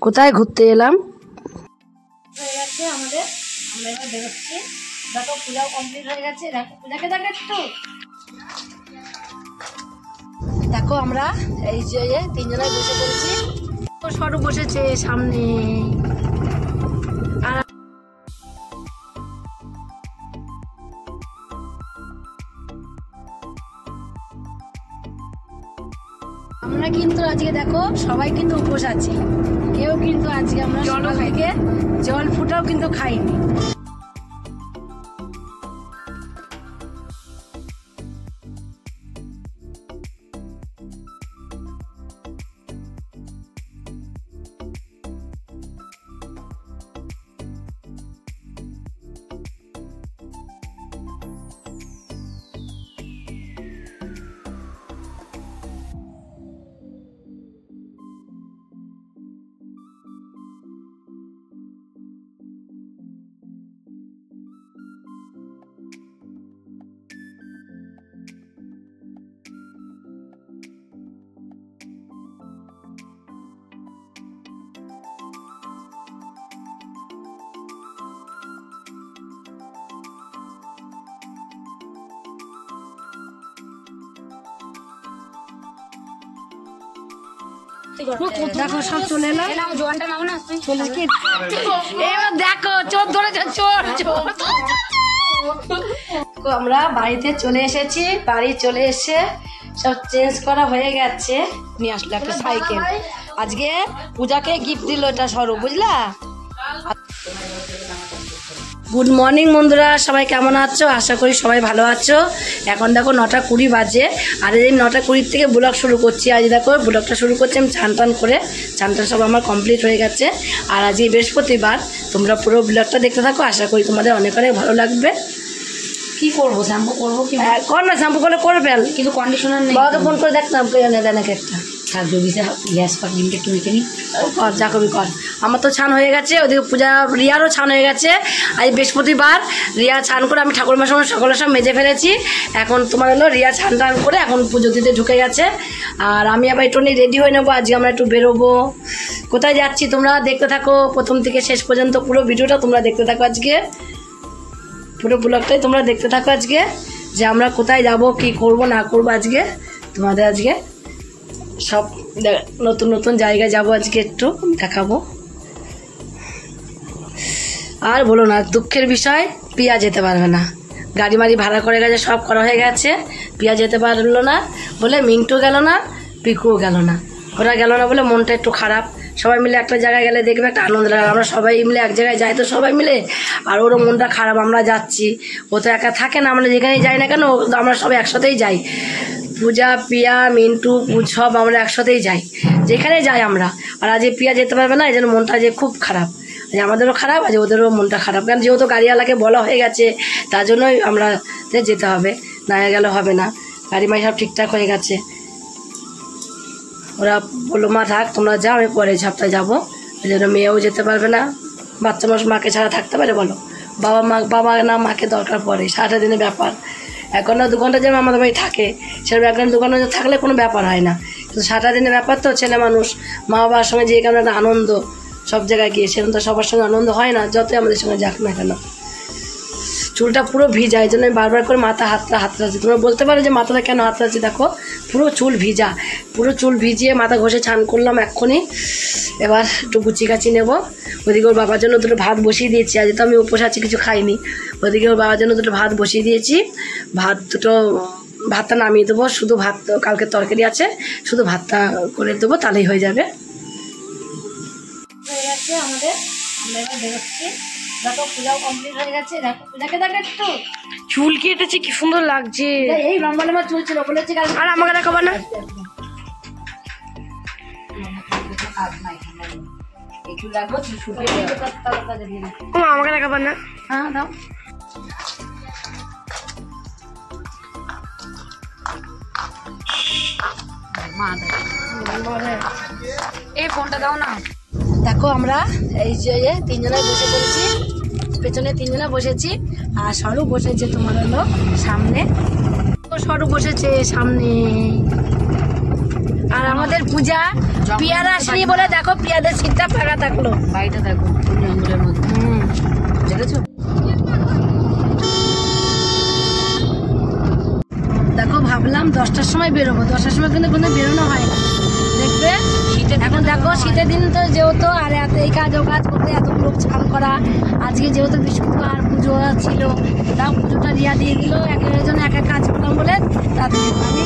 কোথায় ঘুরতে এলাম হয়ে গেছে আমাদের, আমরা এবার বেরোচ্ছি। দেখো পূজাও কমপ্লিট হয়ে গেছে। দেখো পূজাকে দেখো একটু, দেখো আমরা এই যে তিনজনায় বসে পড়েছি। সরু বসেছে সামনে। আর আমরা কিন্তু আজকে দেখো সবাই কিন্তু উপোস আছি। কেউ কিন্তু আজকে আমরা সকাল থেকে জল ফুটাও কিন্তু খাইনি। দেখো সব চলে এলাম। জোয়ানটা নাও না, চলে কি এবার দেখো চোর ধরেছে, চোর চোর। আমরা বাড়িতে চলে এসেছি। বাড়ি চলে এসে সব চেঞ্জ করা হয়ে গেছে। নিয়ে আসলো একটা সাইকেল। আজকে পূজাকে গিফট দিল এটা সরু, বুঝলা। গুড মর্নিং বন্ধুরা, সবাই কেমন আছো? আশা করি সবাই ভালো আছো। এখন দেখো 9:20 বাজে। আর এই 9:20 থেকে ব্লগ শুরু করছি। আজ দেখো ব্লগটা শুরু করছি আমি চান টান করে। চান টান সব আমার কমপ্লিট হয়ে গেছে। আর আজ বৃহস্পতিবার, তোমরা পুরো ব্লগটা দেখতে থাকো। আশা করি তোমাদের অনেক অনেক ভালো লাগবে। কি করবো, শ্যাম্পু করবো কি? কর না, শ্যাম্পু করলে করে ফেল, কিন্তু কন্ডিশনার নেই। বাবাকে ফোন করে দেখতাম দেন একটা। থাক যদি গ্যাস পাক লিমিটে একটু মেখে নিই। কর, যা করবি কর। আমার তো ছান হয়ে গেছে, ওদিকে পূজা রিয়ারও ছান হয়ে গেছে। আজ বৃহস্পতিবার, রিয়া ছান করে আমি ঠাকুরমার সঙ্গে সকালে সব মেজে ফেলেছি। এখন তোমার হলো রিয়া ছান টান করে এখন পুজো দিতে ঢুকে গেছে। আর আমি আবার একটু রেডি হয়ে নেবো। আজকে আমরা একটু বেরোবো। কোথায় যাচ্ছি তোমরা দেখতে থাকো, প্রথম থেকে শেষ পর্যন্ত পুরো ভিডিওটা তোমরা দেখতে থাকো। আজকে পুরো ব্লগটাই তোমরা দেখতে থাকো আজকে, যে আমরা কোথায় যাব, কি করব না করব। আজকে তোমাদের আজকে সব নতুন নতুন জায়গায় যাব, আজকে একটু দেখাবো। আর বলো না, দুঃখের বিষয়, পিয়া যেতে পারবে না। গাড়ি মাড়ি ভাড়া করে গেছে, সব করা হয়ে গেছে। পিয়া যেতে পারলো না বলে মিন্টু গেল না, পিকুও গেল না। ওরা গেল না বলে মনটা একটু খারাপ। সবাই মিলে একটা জায়গায় গেলে দেখবে একটা আনন্দ লাগে। আমরা সবাই মিলে এক জায়গায় যাই তো সবাই মিলে, আর ওরও মনটা খারাপ। আমরা যাচ্ছি, ও তো একা থাকে না। আমরা যেখানেই যাই না কেন আমরা সবাই একসাথেই যাই। পূজা, পিয়া, মিন্টু সব আমরা একসাথেই যাই, যেখানে যাই আমরা। আর আজ পিয়া যেতে পারবে না, এই জন্য মনটা যে খুব খারাপ। আজ আমাদেরও খারাপ, আজ ওদেরও মনটা খারাপ। কারণ যেহেতু গাড়িওয়ালাকে বলা হয়ে গেছে, তার জন্যই আমরা যেতে হবে, না গেলে হবে না। গাড়ি মাড়ি সব ঠিকঠাক হয়ে গেছে। ওরা বললো মা থাক, তোমরা যাও, আমি পরের সপ্তাহে যাবো। ওই জন্য মেয়েও যেতে পারবে না। বাচ্চা মানুষ মাকে ছাড়া থাকতে পারে বলো? বাবা না মাকে দরকার পড়ে, সারাটা দিনের ব্যাপার। 1 ঘন্টা 2 ঘন্টা যেমন আমাদের বাড়ি থাকে, সেরকম 1 ঘন্টা 2 ঘন্টা থাকলে কোনো ব্যাপার হয় না। কিন্তু সারাটা দিনের ব্যাপার তো, ছেলে মানুষ, মা বাবার সঙ্গে যে কারণে একটা আনন্দ, সব জায়গায় গিয়ে সেরকম তো সবার সঙ্গে আনন্দ হয় না, যতই আমাদের সঙ্গে যাক না কেন। চুলটা পুরো ভিজা, এই জন্য বারবার করে মাথা হাতড়াচ্ছি। তোমরা বলতে পারো যে মাথাটা কেন হাতড়াচ্ছি, দেখো পুরো চুল ভিজা। পুরো চুল ভিজিয়ে মাথা ঘষে ছান করলাম এক্ষুনি। এবার একটু গুচি কাচি নেবো। ওদিকে ওর বাবার জন্য 2টো ভাত বসিয়ে দিয়েছি। আজ তো আমি উপোস আছি, কিছু খাইনি। ওদিকে ওর বাবার জন্য 2টো ভাত বসিয়ে দিয়েছি। ভাতটা নামিয়ে দেবো। শুধু ভাত, কালকে তরকারি আছে, শুধু ভাতটা করে দেবো, তাহলেই হয়ে যাবে। হয়ে গেছে আমাদের, আমরা এবার বেরোচ্ছি। দেখো পূজাও কমপ্লিট হয়ে গেছে। দেখো পূজাকে দেখো একটু, চুল কেটেছে, কি সুন্দর লাগছে। এই লম্বা লম্বা চুল ছিল বলেছি। আর আমাকে দেখাবো না? আমাকে দেখাবো না? হ্যাঁ দাও। এই ফোনটা দাও না। দেখো আমরা এই যে 3জনায় বসে পড়েছি, পেছনে 3জনা বসেছি। আর সরু বসেছে তোমার হলো সামনে। সরু বসেছে সামনে। আর আমাদের পূজা পিয়ারা আসেনি বলে দেখো পিয়াদের সিটটা ফাঁকা থাকলো। বাড়িটা দেখো জঙ্গলের মধ্যে, দেখেছো? দেখো ভাবলাম 10টার সময় বেরোবো, 10টার সময় কিন্তু কোনো বেরোনো হয় না। দেখবে এখন দেখো শীতের দিন তো যেহেতু আর এত এই কাজ ও কাজ করতে এত লোক স্নান করা, আজকে যেহেতু বৃহস্পতিবার পুজো ছিল, তাও পুজোটা রিয়া দিয়ে দিল, একের জন্য এক কাজ করলাম বলে তাদের আমি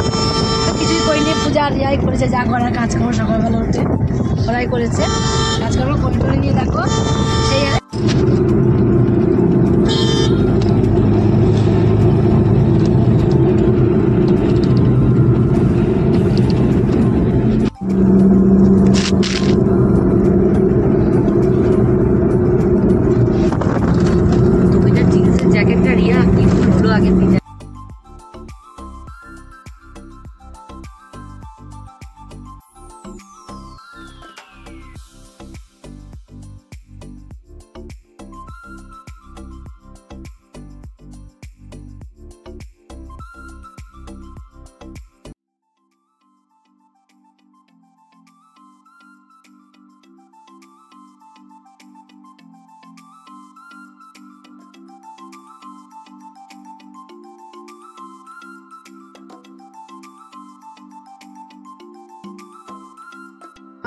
তো কিছুই করিনি। পূজা রিয়াই করেছে, যা করার কাজকর্ম সকালবেলা উঠে ওরাই করেছে, কাজকর্ম করে নিয়ে দেখো সেই জ্যাকেটটা রিয়া কি হলো আগে থেকে।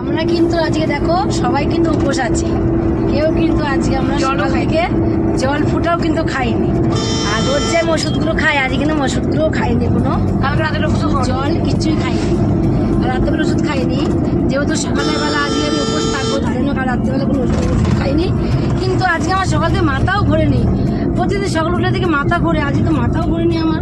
আমরা কিন্তু আজকে দেখো সবাই কিন্তু উপোস আছি, কেউ কিন্তু আজকে আমরা সকাল থেকে জল ফুটাও কিন্তু খাইনি। আর রোজ যে ওষুধগুলো খাই আজকে কিন্তু ওষুধগুলো খাইনি, কোনো কালকে রাতের ওষুধ জল কিছুই খাইনি, রাত্রেবেলা ওষুধ খাইনি। যেহেতু সকালবেলা আজকে আমি উপোস থাকবো তার জন্য কাল রাত্রেবেলা কোনো ওষুধ খাইনি। কিন্তু আজকে আমার সকাল থেকে মাথাও ঘোরেনি, প্রতিদিন সকাল উঠলে থেকে মাথা ঘোরে, আজকে তো মাথাও ঘোরেনি আমার।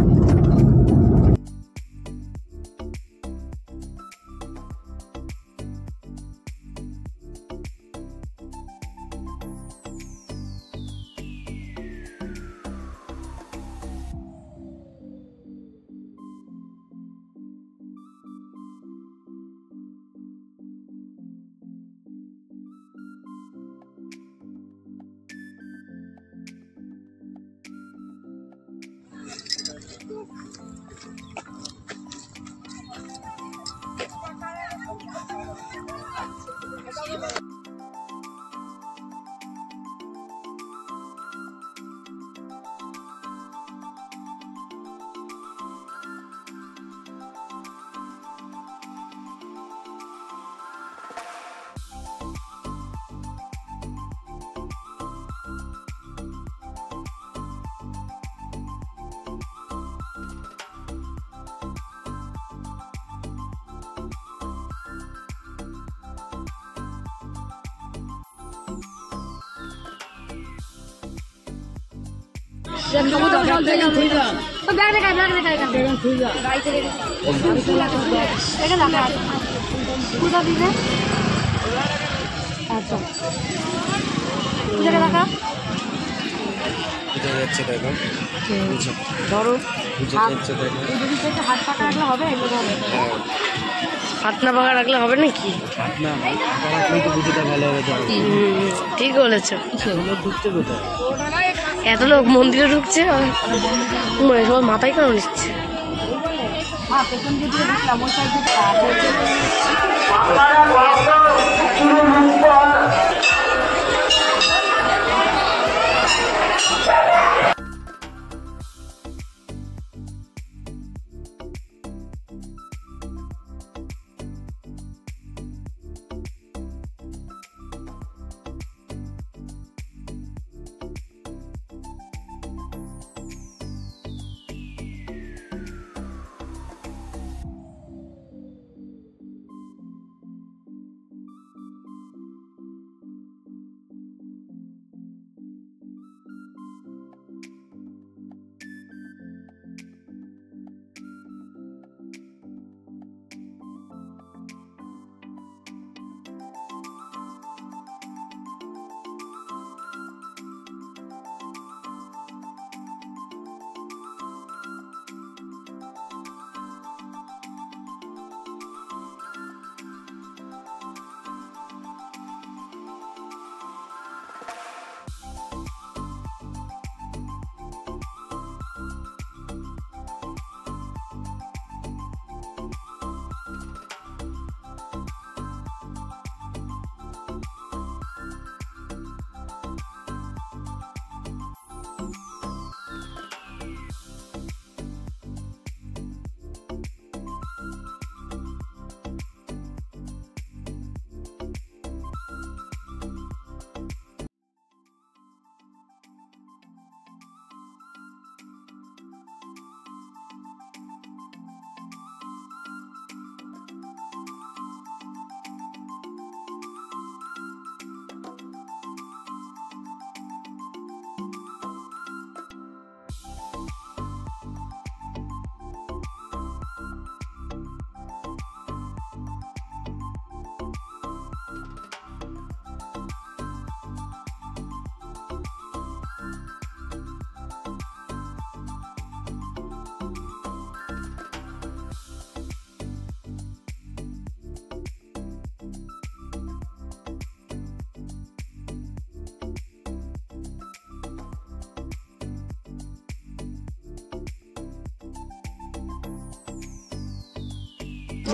হাত না পাকা রাখলে হবে নাকি? ঠিক বলেছ। এত লোক মন্দিরে ঢুকছে, সবার মাথায় কেন নিচ্ছে?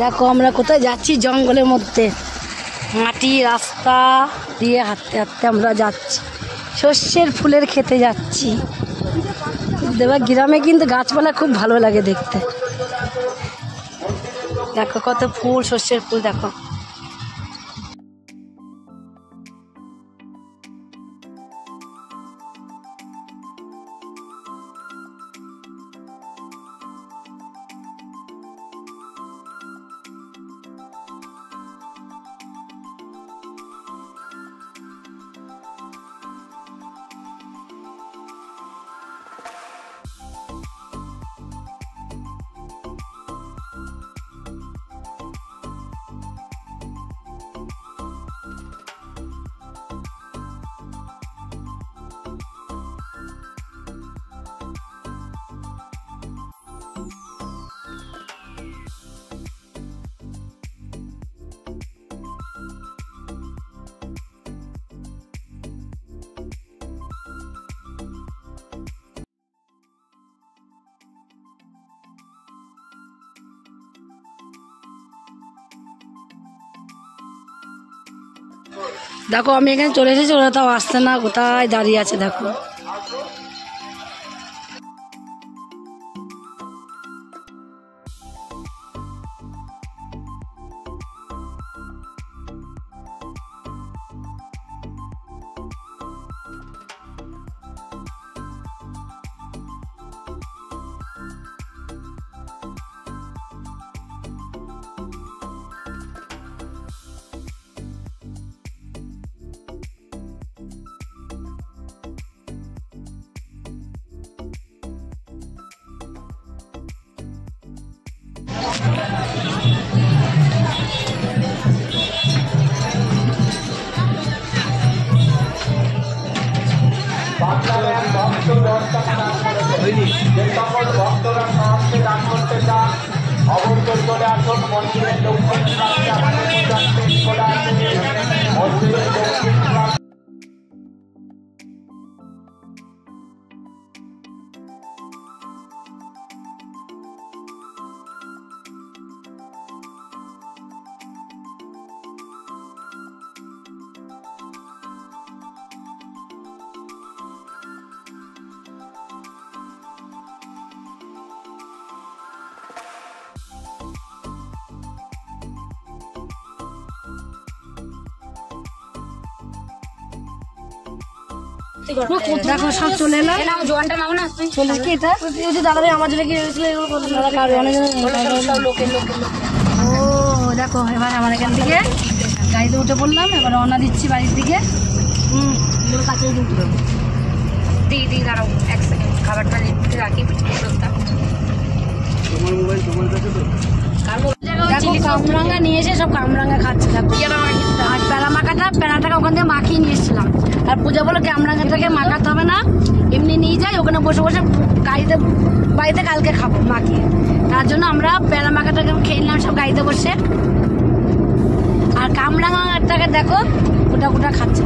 দেখো আমরা কোথায় যাচ্ছি, জঙ্গলের মধ্যে মাটি রাস্তা দিয়ে হাঁটতে হাঁটতে আমরা যাচ্ছি, সর্ষের ফুলের খেতে যাচ্ছি। দেবা গ্রামে কিন্তু গাছপালা খুব ভালো লাগে দেখতে। দেখো কত ফুল, সর্ষের ফুল দেখো। দেখো আমি এখানে চলে এসেছি, ওরা তাও আসছে না, কোথায় দাঁড়িয়ে আছে দেখো। ভক্তরা সাহায্যে দান করতে চান অবশ্যই চলে আসুন মন্দিরের দক্ষিণ মন্দিরের দক্ষিণ। দেখো সব চলে এলাম, জোয়ানটা নাও না, চলে কি এটা দাদা ভাই আমার জন্য কি হয়েছিল ও দেখো। এবার আমার এখান থেকে গাড়িতে উঠে পড়লাম, এবার রওনা দিচ্ছি বাড়ির দিকে। কাছে দিদি দাঁড়াও এক সেকেন্ড, খাবারটা একটু রাখি। দেখো কামরাঙ্গা নিয়ে এসে সব কামরাঙ্গা খাচ্ছে। আর প্যারাটাকে ওখান থেকে মাখিয়ে নিয়ে এসেছিলাম, আর পূজা বলে কামরাঙ্গাটাকে মাখাতে হবে না, এমনি নিয়ে যাই, ওখানে বসে বসে বাড়িতে কালকে খাবো মাখিয়ে। তার জন্য আমরা প্যারা মাখাটাকে খেয়ে নিলাম সব গাড়িতে বসে। আর কামরাঙ্গাটাকে দেখো গোটা গোটা খাচ্ছে,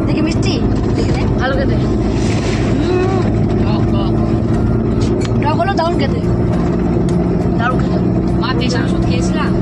দেখি মিষ্টি, দেখে ভালো খেতে, টক হলো দারুণ খেতে, দারুণ খেতে। মা পেশা ওষুধ খেয়েছিলাম।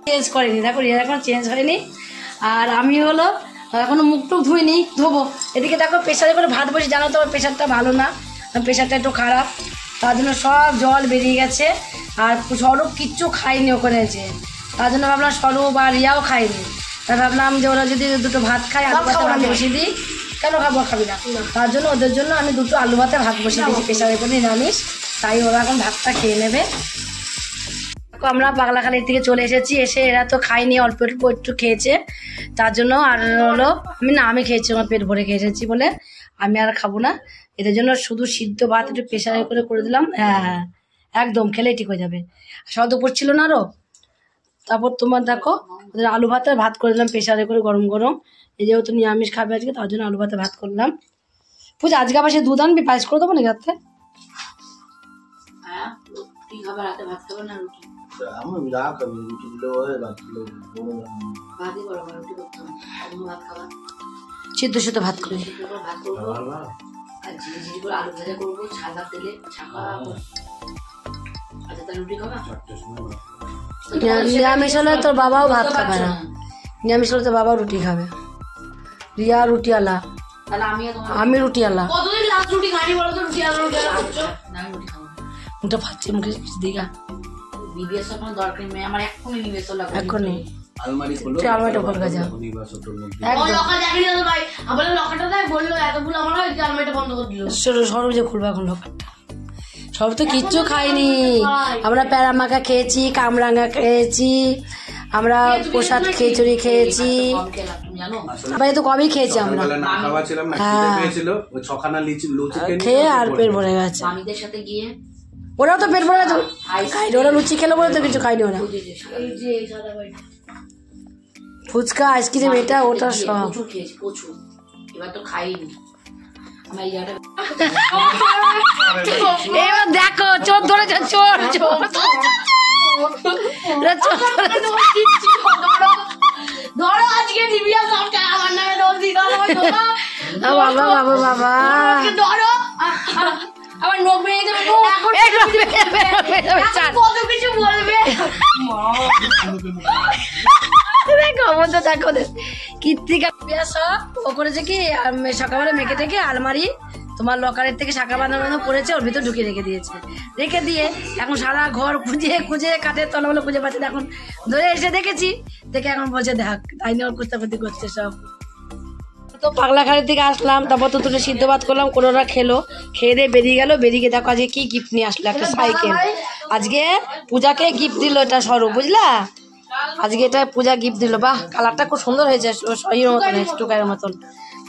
চেঞ্জ করেনি, দেখো রিয়া এখন চেঞ্জ হয়নি। আর আমি হলো এখনো মুখ টুক ধুইনি, ধোবো। এদিকে দেখো প্রেশারে করে ভাত বসি, জানো তো আমার প্রেশারটা ভালো না, প্রেশারটা একটু খারাপ, তার জন্য সব জল বেরিয়ে গেছে। আর স্বরূপ কিচ্ছু খাইনি ওখানে যে, তার জন্য ভাবলাম স্বরূপ বা রিয়াও খাইনি, তাই ভাবলাম যে ওরা যদি দুটো ভাত খায় আলু ভাতে ভাত বসিয়ে দিই। কেন খাবো, খাবি না? তার জন্য ওদের জন্য আমি দুটো আলু ভাতে ভাত বসিয়ে দিয়েছি প্রেশারে করে নিরামিষ। তাই ওরা এখন ভাতটা খেয়ে নেবে। আমরা পাগলাখালির থেকে চলে এসেছি, এসে এরা তো খায়নি, অল্প অল্প একটু খেয়েছে। তার জন্য আর হলো আমি খেয়েছি, আমার পেট ভরে খেয়ে এসেছি বলে আমি আর খাবো না। এদের জন্য শুধু সিদ্ধ ভাত একটু প্রেশারে করে দিলাম। হ্যাঁ একদম খেলেই ঠিক হয়ে যাবে। স্বাদ উপর ছিল না আরও। তারপর তোমার দেখো ওদের আলু ভাতে ভাত করে দিলাম প্রেশারে করে গরম গরম। এই যেহেতু নিরামিষ খাবে আজকে, তার জন্য আলু ভাতে ভাত করলাম। পূজা আজকে আবার সে দুধ আনবি, পায়েস করে দেবো না রাতে? সিদ্ধ সিদ্ধ ভাত করে নিরামিষ হলে তোর বাবাও ভাত খাবে না, নিরামিষ হলে তোর বাবাও রুটি খাবে। রিয়া রুটি আলা, আমি রুটি আলা। মুখটা ফাটছে, মুখে দিঘা এখনই আলমারিটা ভর কাজা সরব যে খুলবে এখন লোকারটা। সব তো কিচ্ছু খাইনি আমরা। প্যারা মাখা খেয়েছি, কামরাঙা খেয়েছি, আমরা প্রসাদ খিচুড়ি খেয়েছি, তো কমই খেয়েছি আমরা। খেয়ে আর পেট ভরে গেছে। ওরাও তো পেট ভরে গেছে খাইনি, ওরা লুচি খেলো বলে তো কিছু খাইনি ওরা। ফুচকা আইসক্রিম এটা ওটা সব এবার তো খাইনি। এবার দেখো চোর ধরেছে, চোর চোর ধরো আজকে দিবিয়া সবটা আমার নামে দোষ দিতে হবে। বাবা বাবা বাবা ধরো আমার নোখ ভেঙে যাবে, কত কিছু বলবে। দেখো কীর্তিকা ও করেছে কি সকালবেলা মেখে টেকে আলমারি তোমার লকারের থেকে শাখা বাঁধানো করেছে, ওর ভিতর ঢুকিয়ে রেখে দিয়েছে। রেখে দিয়ে এখন সারা ঘর খুঁজে খুঁজে কাঠের তলাগুলো খুঁজে পাচ্ছে। এখন ধরে এসে দেখেছি, দেখে এখন বলছে দেখ, তাই নিয়ে ওর কুস্তাকুস্তি করছে সব। তো পাগলাখালির থেকে আসলাম, তারপর তো দুটো সিদ্ধ ভাত করলাম, কোনোরা খেলো, খেয়ে দিয়ে বেরিয়ে গেল। বেরিয়ে দেখো আজকে কি গিফট নিয়ে আসলো, একটা সাইকেল। আজকে পূজাকে গিফট দিল এটা সরু, বুঝলা? আজকে এটা পূজা গিফট দিল। বাহ, কালারটা খুব সুন্দর হয়েছে, সহির মতন, স্টুকারের মতন।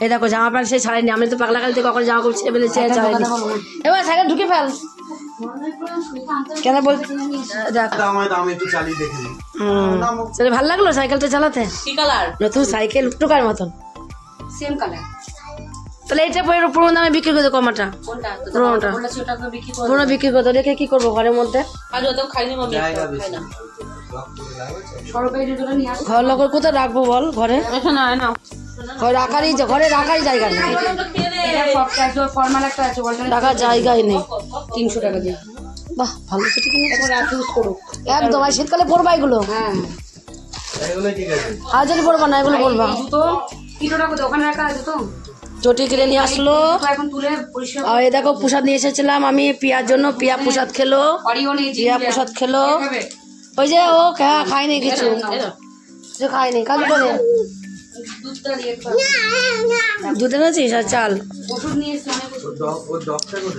এই দেখো জামা প্যান্ট সে ছাড়েনি। আমি তো পাগলাখালি থেকে কখন জামা কাপড় ছেড়ে ফেলেছি, ছাড়েনি। এবার সাইকেল ঢুকে ফেল কেন বল। দেখো ভালো লাগলো সাইকেলটা চালাতে। নতুন সাইকেল টুকার মতন, সেম কালার। তাহলে এটা পুরো দামে বিক্রি করে দেবো। কমাটা পুরোটা পুরো বিক্রি করতে রেখে কি করবো ঘরের মধ্যে? ঘর লোক কোথায় রাখবো বল? ঘরে ঘরে রাখারই জায়গা নেই, রাখার জায়গাই নেই। 300 টাকা দিয়ে। বাহ ভালো, একদম। আর শীতকালে পরবা এগুলো? হ্যাঁ হাজারি পরবা না, এগুলো পরবা। চটি কিনে নিয়ে আসলো। আর এই দেখো প্রসাদ নিয়ে এসেছিলাম আমি পিয়ার জন্য। পিয়া প্রসাদ খেলো, পিয়া প্রসাদ খেলো। ওই যে ও খায়নি কিছু, খায়নি। কাজ করে দুধ এনেছিস আর চাল।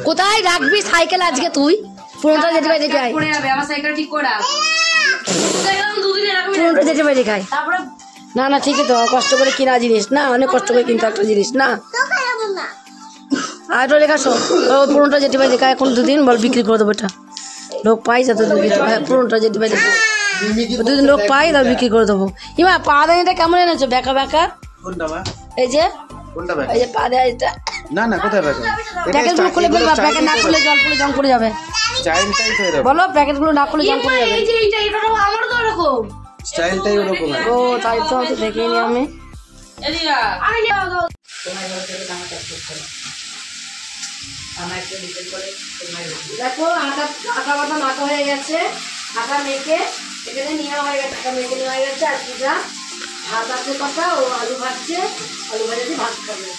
কোথায় রাখবি সাইকেল আজকে তুই? পুরোটা যেতে পারি খাই, পুরোটা যেতে পারি খাই। না না ঠিকই তো, কষ্ট করে কিনা জিনিস না, অনেক কষ্ট করে কিনতে একটা জিনিস না। আর লেখা শোন, পুরোটা যেতে পারি খাই। এখন 2 দিন বল বিক্রি করে দেবো। এটা লোক পাই যাতে পুরোটা যেতে পারি, 2 দিন লোক পাই তাও বিক্রি করে দেবো। ইমা পা দানিটা কেমন এনেছো? বেকা বেকা। এই যে এই যে পা দানিটা। না না কোথায় বেকা? প্যাকেটগুলো খুলে ফেলবা, প্যাকেট না খুলে জল পড়ে জং পড়ে যাবে। বলো প্যাকেটগুলো না খুলে জং পড়ে যাবে। আমারও তো এরকম স্টাইলটাই ওরকম। ও তাই তো দেখিনি আমি। দেখো আটা বাটা মাখা হয়ে গেছে, আটা মেখে এখানে নেওয়া হয়ে গেছে, আটা মেখে নেওয়া হয়ে গেছে। আর পূজা ভাত আছে কথা, ও আলু ভাজছে, আলু ভাজা দিয়ে ভাত খাবে।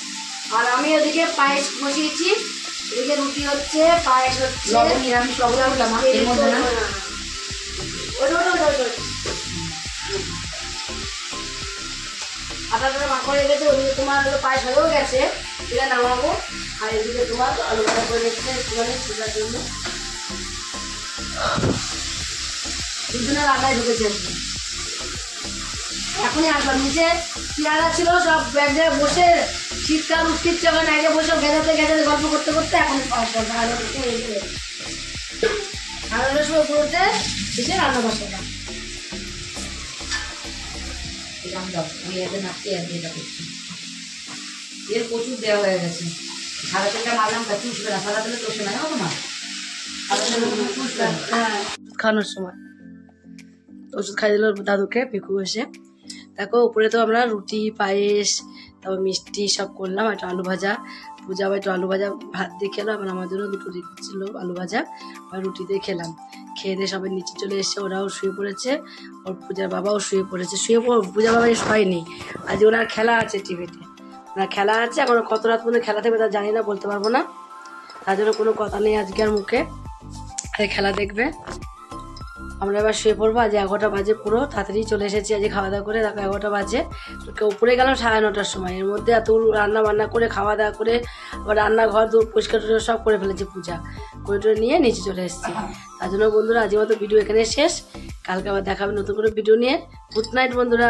আর আমি ওদিকে পায়েস বসিয়েছি, এদিকে রুটি হচ্ছে, পায়েস হচ্ছে। নিরামিষ আটাটা মাখা হয়ে গেছে, ওদিকে তোমার পায়েস হয়েও গেছে, এটা নামাবো। আর এদিকে তোমার আলু ভাজা করে রেখেছে একটুখানি পূজার জন্য। দুজনে রান্নায় ঢুকেছে। এখনই আসলাম, নিচে পেয়ারা ছিল সব এক জায়গায় বসে শীতকাল উঠছে, ওখানে আগে বসে গেঁজাতে গেঁজাতে গল্প করতে করতে এখন আড়াইটার সময় পুরোতে এসে রান্না বসালাম। এর প্রচুর দেওয়া হয়ে গেছে, সাদা তেলটা মারলাম তা চুষবে না, সাদা তেলে চষে না জানো তোমার, সাদা তেলে চুষবে না। হ্যাঁ, খাওয়ানোর সময় ওষুধ খাই দিল দাদুকে পিকু এসে। দেখো উপরে তো আমরা রুটি পায়েস তারপর মিষ্টি সব করলাম, একটু আলু ভাজা, পূজা আবার একটু আলু ভাজা ভাত দিয়ে খেলাম, আবার আমার জন্য দুটো ছিল আলু ভাজা আর রুটি দিয়ে খেলাম। খেয়ে দিয়ে সবাই নিচে চলে এসছে, ওরাও শুয়ে পড়েছে, ওর পূজার বাবাও শুয়ে পড়েছে। পূজা বাবা শোয়নি, আজ ওনার খেলা আছে টিভিতে, ওনার খেলা আছে। এখন কত রাত পর্যন্ত খেলা থাকবে তা জানি না, বলতে পারবো না, তার জন্য কোনো কথা নেই আজকে আর মুখে, খেলা দেখবে। আমরা এবার শুয়ে পড়বো। আজ 11টা বাজে, পুরো তাড়াতাড়ি চলে এসেছি আজ খাওয়া দাওয়া করে। দেখো 11টা বাজে, উপরে গেলাম 9:30টার সময়। এর মধ্যে এত রান্না বান্না করে খাওয়া দাওয়া করে আবার রান্নাঘর দূর পরিষ্কার সব করে ফেলেছি, পূজা করে নিয়ে নিচে চলে এসেছি। তার জন্য বন্ধুরা আজকের মতো ভিডিও এখানে শেষ, কালকে আবার দেখাবে নতুন করে ভিডিও নিয়ে। গুড নাইট বন্ধুরা।